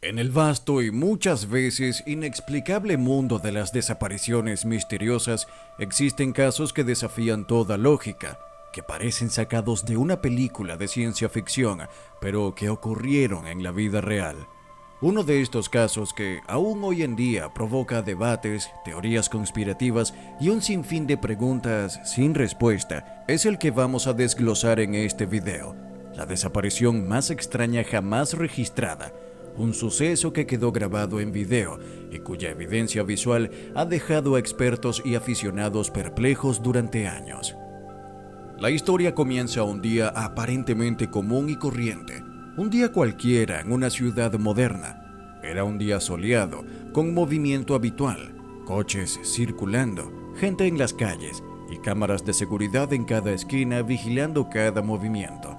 En el vasto y muchas veces inexplicable mundo de las desapariciones misteriosas, existen casos que desafían toda lógica, que parecen sacados de una película de ciencia ficción, pero que ocurrieron en la vida real. Uno de estos casos que aún hoy en día provoca debates, teorías conspirativas y un sinfín de preguntas sin respuesta es el que vamos a desglosar en este video. La desaparición más extraña jamás registrada. Un suceso que quedó grabado en video y cuya evidencia visual ha dejado a expertos y aficionados perplejos durante años. La historia comienza un día aparentemente común y corriente. Un día cualquiera en una ciudad moderna. Era un día soleado, con movimiento habitual, coches circulando, gente en las calles y cámaras de seguridad en cada esquina vigilando cada movimiento.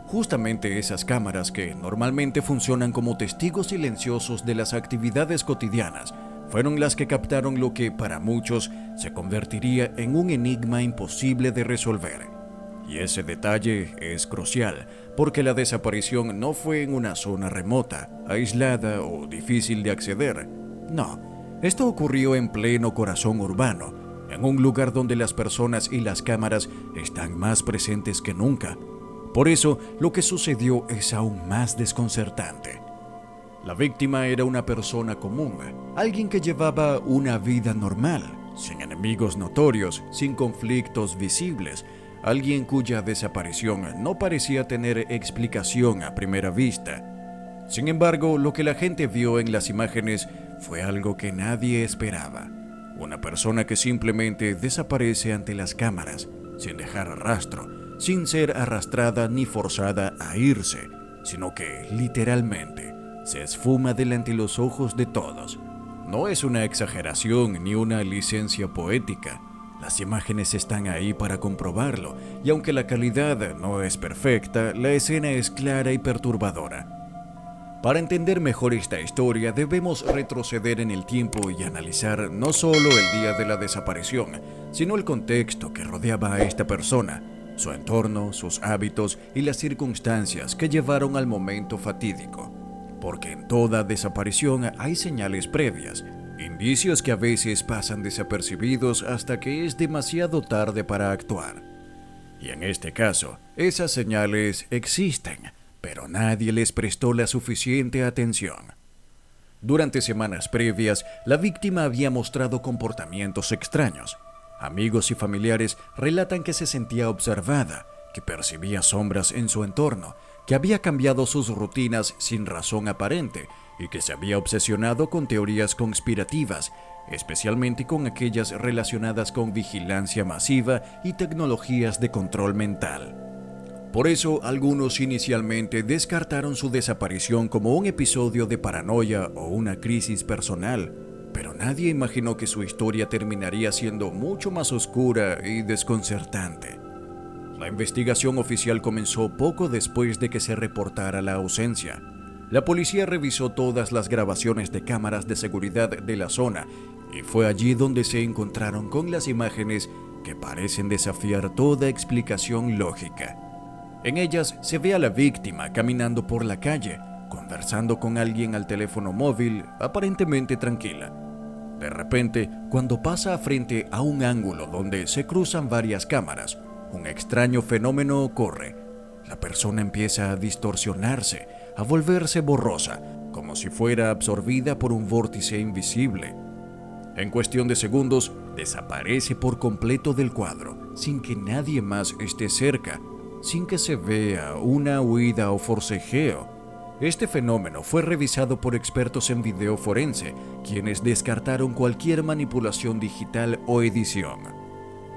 Justamente esas cámaras que normalmente funcionan como testigos silenciosos de las actividades cotidianas fueron las que captaron lo que para muchos se convertiría en un enigma imposible de resolver. Y ese detalle es crucial, porque la desaparición no fue en una zona remota, aislada o difícil de acceder. No, esto ocurrió en pleno corazón urbano, en un lugar donde las personas y las cámaras están más presentes que nunca. Por eso, lo que sucedió es aún más desconcertante. La víctima era una persona común, alguien que llevaba una vida normal, sin enemigos notorios, sin conflictos visibles, alguien cuya desaparición no parecía tener explicación a primera vista. Sin embargo, lo que la gente vio en las imágenes fue algo que nadie esperaba. Una persona que simplemente desaparece ante las cámaras, sin dejar rastro, sin ser arrastrada ni forzada a irse, sino que, literalmente, se esfuma delante de los ojos de todos. No es una exageración ni una licencia poética. Las imágenes están ahí para comprobarlo, y aunque la calidad no es perfecta, la escena es clara y perturbadora. Para entender mejor esta historia, debemos retroceder en el tiempo y analizar no solo el día de la desaparición, sino el contexto que rodeaba a esta persona, su entorno, sus hábitos y las circunstancias que llevaron al momento fatídico. Porque en toda desaparición hay señales previas, indicios que a veces pasan desapercibidos hasta que es demasiado tarde para actuar. Y en este caso, esas señales existen, pero nadie les prestó la suficiente atención. Durante semanas previas, la víctima había mostrado comportamientos extraños. Amigos y familiares relatan que se sentía observada, que percibía sombras en su entorno, que había cambiado sus rutinas sin razón aparente y que se había obsesionado con teorías conspirativas, especialmente con aquellas relacionadas con vigilancia masiva y tecnologías de control mental. Por eso, algunos inicialmente descartaron su desaparición como un episodio de paranoia o una crisis personal, pero nadie imaginó que su historia terminaría siendo mucho más oscura y desconcertante. La investigación oficial comenzó poco después de que se reportara la ausencia. La policía revisó todas las grabaciones de cámaras de seguridad de la zona y fue allí donde se encontraron con las imágenes que parecen desafiar toda explicación lógica. En ellas se ve a la víctima caminando por la calle, conversando con alguien al teléfono móvil, aparentemente tranquila. De repente, cuando pasa frente a un ángulo donde se cruzan varias cámaras, un extraño fenómeno ocurre. La persona empieza a distorsionarse, a volverse borrosa, como si fuera absorbida por un vórtice invisible. En cuestión de segundos, desaparece por completo del cuadro, sin que nadie más esté cerca, sin que se vea una huida o forcejeo. Este fenómeno fue revisado por expertos en video forense, quienes descartaron cualquier manipulación digital o edición.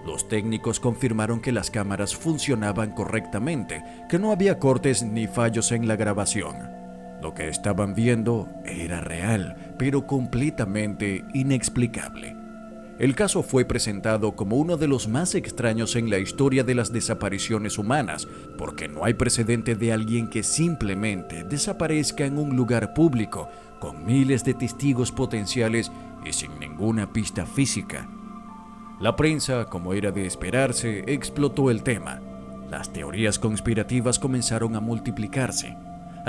Los técnicos confirmaron que las cámaras funcionaban correctamente, que no había cortes ni fallos en la grabación. Lo que estaban viendo era real, pero completamente inexplicable. El caso fue presentado como uno de los más extraños en la historia de las desapariciones humanas, porque no hay precedente de alguien que simplemente desaparezca en un lugar público, con miles de testigos potenciales y sin ninguna pista física. La prensa, como era de esperarse, explotó el tema. Las teorías conspirativas comenzaron a multiplicarse.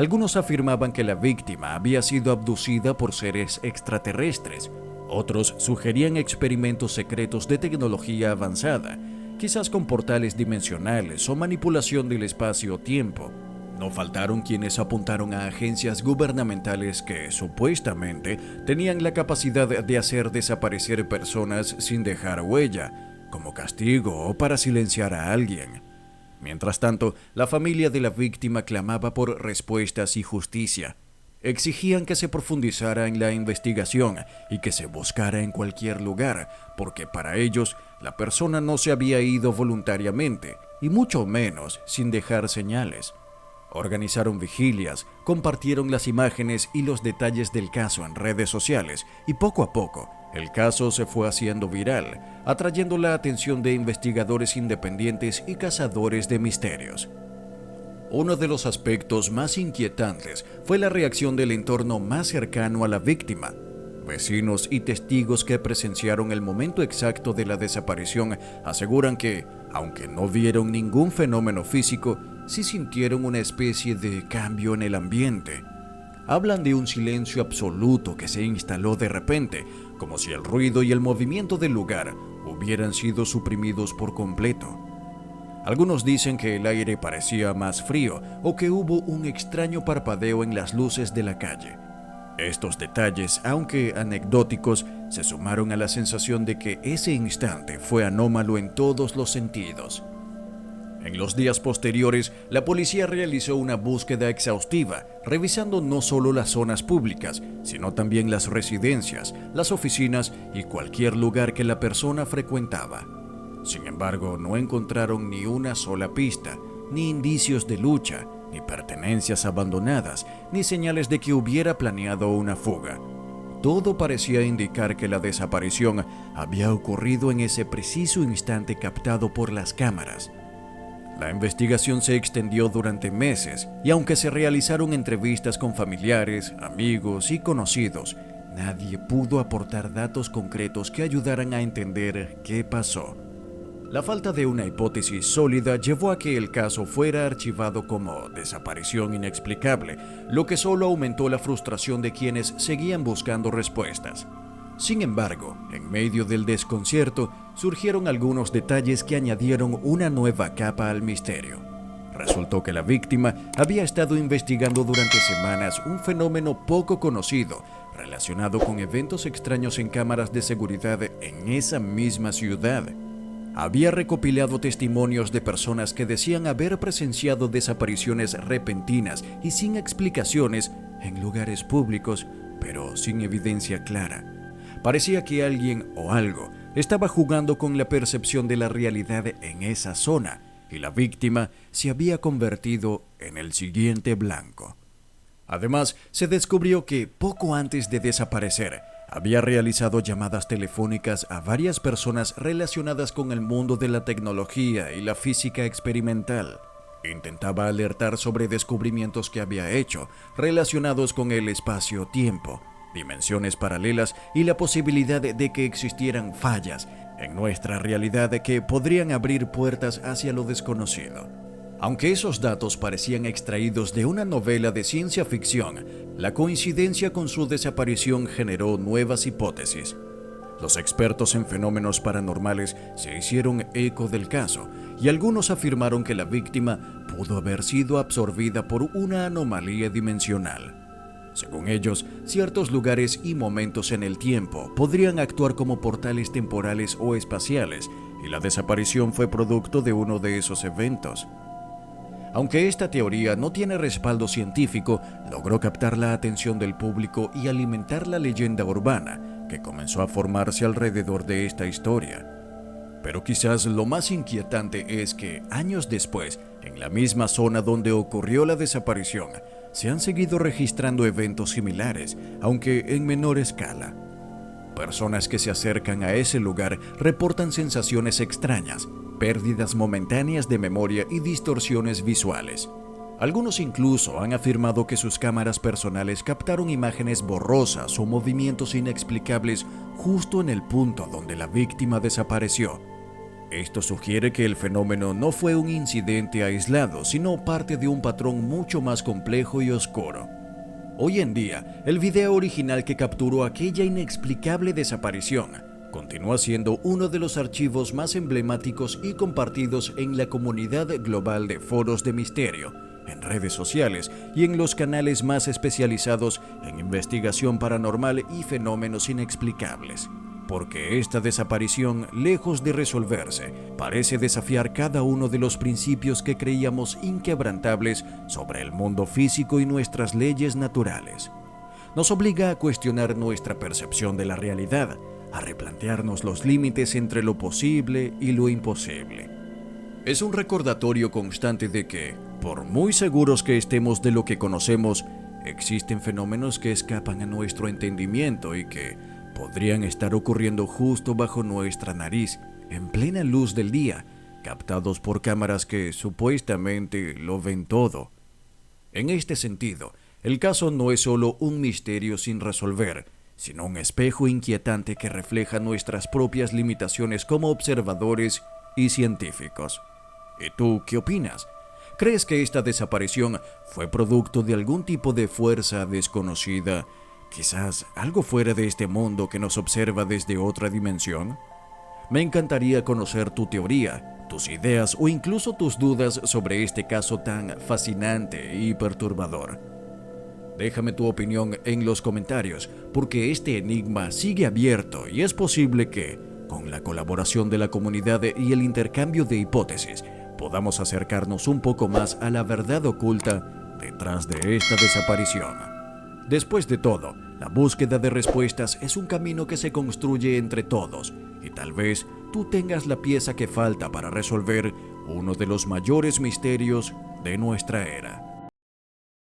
Algunos afirmaban que la víctima había sido abducida por seres extraterrestres. Otros sugerían experimentos secretos de tecnología avanzada, quizás con portales dimensionales o manipulación del espacio-tiempo. No faltaron quienes apuntaron a agencias gubernamentales que, supuestamente, tenían la capacidad de hacer desaparecer personas sin dejar huella, como castigo o para silenciar a alguien. Mientras tanto, la familia de la víctima clamaba por respuestas y justicia. Exigían que se profundizara en la investigación y que se buscara en cualquier lugar, porque para ellos la persona no se había ido voluntariamente, y mucho menos sin dejar señales. Organizaron vigilias, compartieron las imágenes y los detalles del caso en redes sociales, y poco a poco el caso se fue haciendo viral, atrayendo la atención de investigadores independientes y cazadores de misterios. Uno de los aspectos más inquietantes fue la reacción del entorno más cercano a la víctima. Vecinos y testigos que presenciaron el momento exacto de la desaparición aseguran que, aunque no vieron ningún fenómeno físico, sí sintieron una especie de cambio en el ambiente. Hablan de un silencio absoluto que se instaló de repente, como si el ruido y el movimiento del lugar hubieran sido suprimidos por completo. Algunos dicen que el aire parecía más frío o que hubo un extraño parpadeo en las luces de la calle. Estos detalles, aunque anecdóticos, se sumaron a la sensación de que ese instante fue anómalo en todos los sentidos. En los días posteriores, la policía realizó una búsqueda exhaustiva, revisando no solo las zonas públicas, sino también las residencias, las oficinas y cualquier lugar que la persona frecuentaba. Sin embargo, no encontraron ni una sola pista, ni indicios de lucha, ni pertenencias abandonadas, ni señales de que hubiera planeado una fuga. Todo parecía indicar que la desaparición había ocurrido en ese preciso instante captado por las cámaras. La investigación se extendió durante meses y aunque se realizaron entrevistas con familiares, amigos y conocidos, nadie pudo aportar datos concretos que ayudaran a entender qué pasó. La falta de una hipótesis sólida llevó a que el caso fuera archivado como desaparición inexplicable, lo que solo aumentó la frustración de quienes seguían buscando respuestas. Sin embargo, en medio del desconcierto, surgieron algunos detalles que añadieron una nueva capa al misterio. Resultó que la víctima había estado investigando durante semanas un fenómeno poco conocido, relacionado con eventos extraños en cámaras de seguridad en esa misma ciudad. Había recopilado testimonios de personas que decían haber presenciado desapariciones repentinas y sin explicaciones en lugares públicos, pero sin evidencia clara. Parecía que alguien o algo estaba jugando con la percepción de la realidad en esa zona, y la víctima se había convertido en el siguiente blanco. Además, se descubrió que poco antes de desaparecer, había realizado llamadas telefónicas a varias personas relacionadas con el mundo de la tecnología y la física experimental. Intentaba alertar sobre descubrimientos que había hecho relacionados con el espacio-tiempo, dimensiones paralelas y la posibilidad de que existieran fallas en nuestra realidad que podrían abrir puertas hacia lo desconocido. Aunque esos datos parecían extraídos de una novela de ciencia ficción, la coincidencia con su desaparición generó nuevas hipótesis. Los expertos en fenómenos paranormales se hicieron eco del caso y algunos afirmaron que la víctima pudo haber sido absorbida por una anomalía dimensional. Según ellos, ciertos lugares y momentos en el tiempo podrían actuar como portales temporales o espaciales, y la desaparición fue producto de uno de esos eventos. Aunque esta teoría no tiene respaldo científico, logró captar la atención del público y alimentar la leyenda urbana que comenzó a formarse alrededor de esta historia. Pero quizás lo más inquietante es que, años después, en la misma zona donde ocurrió la desaparición, se han seguido registrando eventos similares, aunque en menor escala. Personas que se acercan a ese lugar reportan sensaciones extrañas, pérdidas momentáneas de memoria y distorsiones visuales. Algunos incluso han afirmado que sus cámaras personales captaron imágenes borrosas o movimientos inexplicables justo en el punto donde la víctima desapareció. Esto sugiere que el fenómeno no fue un incidente aislado, sino parte de un patrón mucho más complejo y oscuro. Hoy en día, el video original que capturó aquella inexplicable desaparición continúa siendo uno de los archivos más emblemáticos y compartidos en la comunidad global de foros de misterio, en redes sociales y en los canales más especializados en investigación paranormal y fenómenos inexplicables. Porque esta desaparición, lejos de resolverse, parece desafiar cada uno de los principios que creíamos inquebrantables sobre el mundo físico y nuestras leyes naturales. Nos obliga a cuestionar nuestra percepción de la realidad, a replantearnos los límites entre lo posible y lo imposible. Es un recordatorio constante de que, por muy seguros que estemos de lo que conocemos, existen fenómenos que escapan a nuestro entendimiento y que podrían estar ocurriendo justo bajo nuestra nariz, en plena luz del día, captados por cámaras que supuestamente lo ven todo. En este sentido, el caso no es solo un misterio sin resolver, sino un espejo inquietante que refleja nuestras propias limitaciones como observadores y científicos. ¿Y tú qué opinas? ¿Crees que esta desaparición fue producto de algún tipo de fuerza desconocida? Quizás algo fuera de este mundo que nos observa desde otra dimensión. Me encantaría conocer tu teoría, tus ideas o incluso tus dudas sobre este caso tan fascinante y perturbador. Déjame tu opinión en los comentarios, porque este enigma sigue abierto y es posible que, con la colaboración de la comunidad y el intercambio de hipótesis, podamos acercarnos un poco más a la verdad oculta detrás de esta desaparición. Después de todo, la búsqueda de respuestas es un camino que se construye entre todos, y tal vez tú tengas la pieza que falta para resolver uno de los mayores misterios de nuestra era.